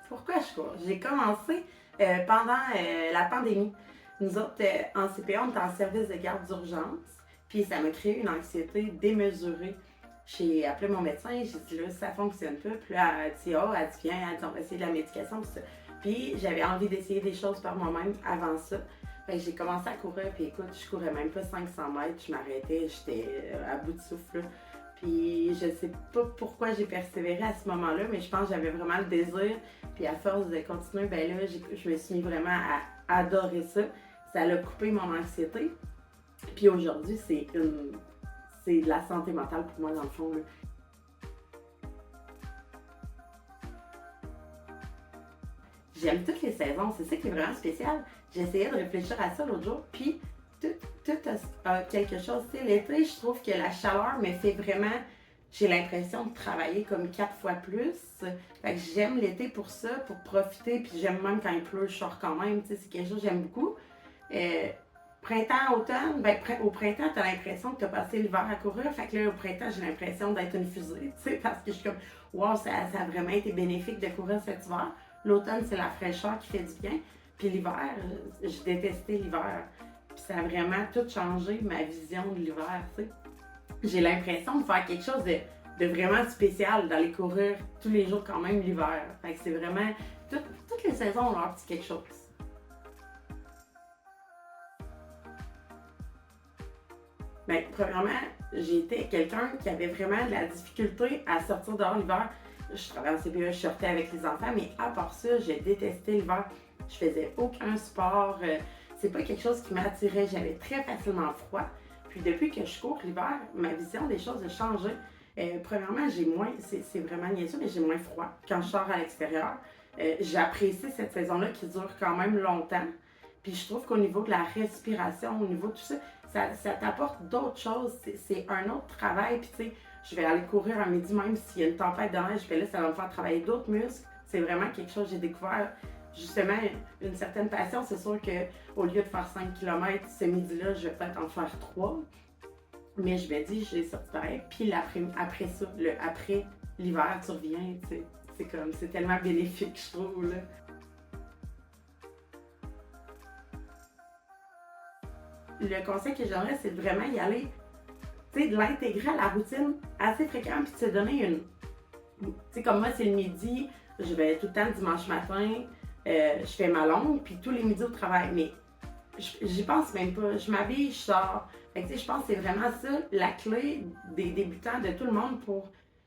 Pourquoi je cours? J'ai commencé pendant la pandémie. Nous autres, en CPA, on est en service de garde d'urgence. Puis ça m'a créé une anxiété démesurée. J'ai appelé mon médecin, j'ai dit là, ça fonctionne pas. Puis là, elle a dit, oh, elle dit, viens, elle dit, on va essayer de la médication. Puis j'avais envie d'essayer des choses par moi-même avant ça. Fait que j'ai commencé à courir, puis écoute, je courais même pas 500 mètres, je m'arrêtais, j'étais à bout de souffle. Là. Puis je sais pas pourquoi j'ai persévéré à ce moment-là, mais je pense que j'avais vraiment le désir. Puis à force de continuer, ben là, je me suis mis vraiment à adorer ça. Ça a coupé mon anxiété. Puis aujourd'hui, c'est de la santé mentale pour moi, dans le fond. Là. J'aime toutes les saisons, c'est ça qui est vraiment spécial. J'essayais de réfléchir à ça l'autre jour, puis tout, a quelque chose. Tu sais, l'été, je trouve que la chaleur me fait vraiment. J'ai l'impression de travailler comme 4 fois plus. Fait que j'aime l'été pour ça, pour profiter, puis j'aime même quand il pleut, je sors quand même. Tu sais, c'est quelque chose que j'aime beaucoup. Printemps, automne, ben, au printemps, t'as l'impression que t'as passé l'hiver à courir. Fait que là, au printemps, j'ai l'impression d'être une fusée, tu sais, parce que je suis comme, wow, ça a vraiment été bénéfique de courir cet hiver. L'automne, c'est la fraîcheur qui fait du bien. Puis l'hiver, je détestais l'hiver. Puis ça a vraiment tout changé, ma vision de l'hiver, tu sais. J'ai l'impression de faire quelque chose de vraiment spécial, d'aller courir tous les jours quand même l'hiver. Fait que c'est vraiment, toutes les saisons ont leur petit quelque chose. Bien, premièrement, j'étais quelqu'un qui avait vraiment de la difficulté à sortir dehors l'hiver. Je travaillais en CPE, je sortais avec les enfants, mais à part ça, je détestais l'hiver. Je faisais aucun sport. C'est pas quelque chose qui m'attirait. J'avais très facilement froid. Puis depuis que je cours l'hiver, ma vision des choses a changé. Premièrement, j'ai moins, c'est vraiment niaiseux, mais j'ai moins froid quand je sors à l'extérieur. J'apprécie cette saison-là qui dure quand même longtemps. Puis je trouve qu'au niveau de la respiration, au niveau de tout ça, ça t'apporte d'autres choses. C'est un autre travail. Puis tu sais, je vais aller courir à midi même s'il y a une tempête de neige. Puis là, ça va me faire travailler d'autres muscles. C'est vraiment quelque chose que j'ai découvert. Justement, une certaine passion. C'est sûr qu'au lieu de faire 5 km ce midi-là, je vais peut-être en faire 3. Mais je me dis, j'ai sorti pareil. Puis après ça, après l'hiver, tu reviens. Tu sais, c'est tellement bénéfique, je trouve. Là. Le conseil que j'aimerais, c'est de vraiment y aller, tu sais, de l'intégrer à la routine assez fréquemment, puis de se donner une. Tu sais, comme moi, c'est le midi, je vais tout le temps dimanche matin, je fais ma longue, puis tous les midis au travail. Mais j'y pense même pas. Je m'habille, je sors. Fait que, tu sais, je pense que c'est vraiment ça, la clé des débutants, de tout le monde,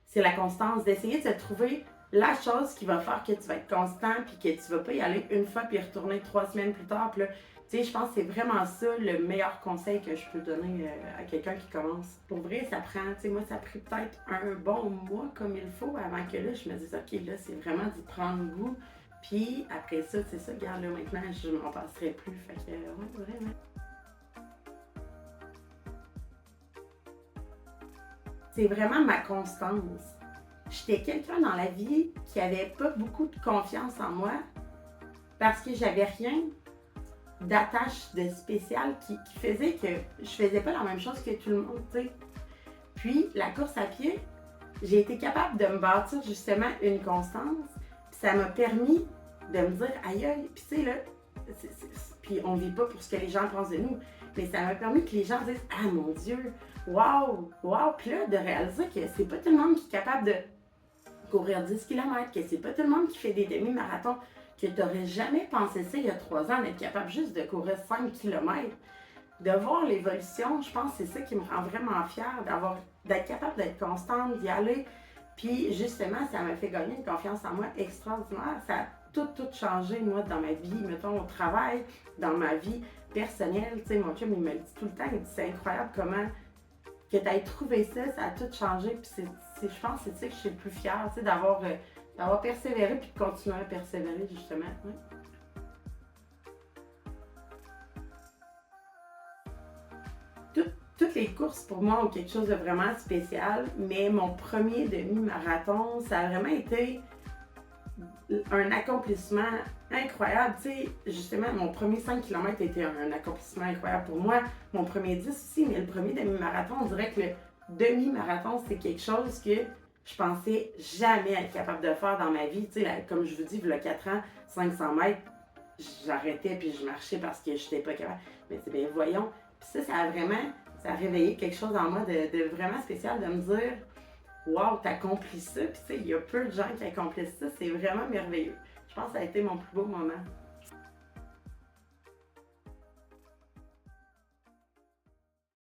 c'est la constance, d'essayer de se trouver la chose qui va faire que tu vas être constant, puis que tu vas pas y aller une fois, puis retourner 3 semaines plus tard, puis là, tu sais, je pense que c'est vraiment ça le meilleur conseil que je peux donner à quelqu'un qui commence. Pour vrai, ça prend, tu sais, moi, ça a pris peut-être un bon mois comme il faut avant que là, je me dise, OK, là, c'est vraiment d'y prendre goût. Puis après ça, c'est ça, regarde, là, maintenant, je m'en passerai plus. Fait que, ouais, vraiment. C'est vraiment ma constance. J'étais quelqu'un dans la vie qui avait pas beaucoup de confiance en moi parce que j'avais rien d'attache de spécial qui faisait que je faisais pas la même chose que tout le monde, tu sais. Puis la course à pied, j'ai été capable de me bâtir justement une constance. Puis ça m'a permis de me dire aïe aïe, puis tu sais là, puis on vit pas pour ce que les gens pensent de nous, mais ça m'a permis que les gens disent ah mon Dieu, waouh, waouh, puis là de réaliser que c'est pas tout le monde qui est capable de courir 10 km, que c'est pas tout le monde qui fait des demi-marathons, que tu n'aurais jamais pensé ça il y a 3 ans, d'être capable juste de courir 5 km. De voir l'évolution, je pense que c'est ça qui me rend vraiment fière, d'être capable d'être constante, d'y aller. Puis justement, ça m'a fait gagner une confiance en moi extraordinaire. Ça a tout changé, moi, dans ma vie, mettons, au travail, dans ma vie personnelle. Tu sais, mon chum, il me le dit tout le temps, il dit c'est incroyable comment que tu aies trouvé ça, ça a tout changé. Puis je pense que c'est ça que je suis le plus fière, tu sais, d'avoir persévéré puis de continuer à persévérer, justement. Oui. Toutes les courses, pour moi, ont quelque chose de vraiment spécial, mais mon premier demi-marathon, ça a vraiment été un accomplissement incroyable. Tu sais, justement, mon premier 5 km était un accomplissement incroyable pour moi. Mon premier 10 aussi, mais le premier demi-marathon, on dirait que le demi-marathon, c'est quelque chose que je pensais jamais être capable de faire dans ma vie. Tu sais, comme je vous dis, il y a 4 ans, 500 mètres, j'arrêtais puis je marchais parce que je n'étais pas capable. Mais c'est bien, voyons. Puis ça a réveillé quelque chose en moi de vraiment spécial, de me dire, wow, t'as accompli ça. Puis tu sais, il y a peu de gens qui accomplissent ça. C'est vraiment merveilleux. Je pense que ça a été mon plus beau moment.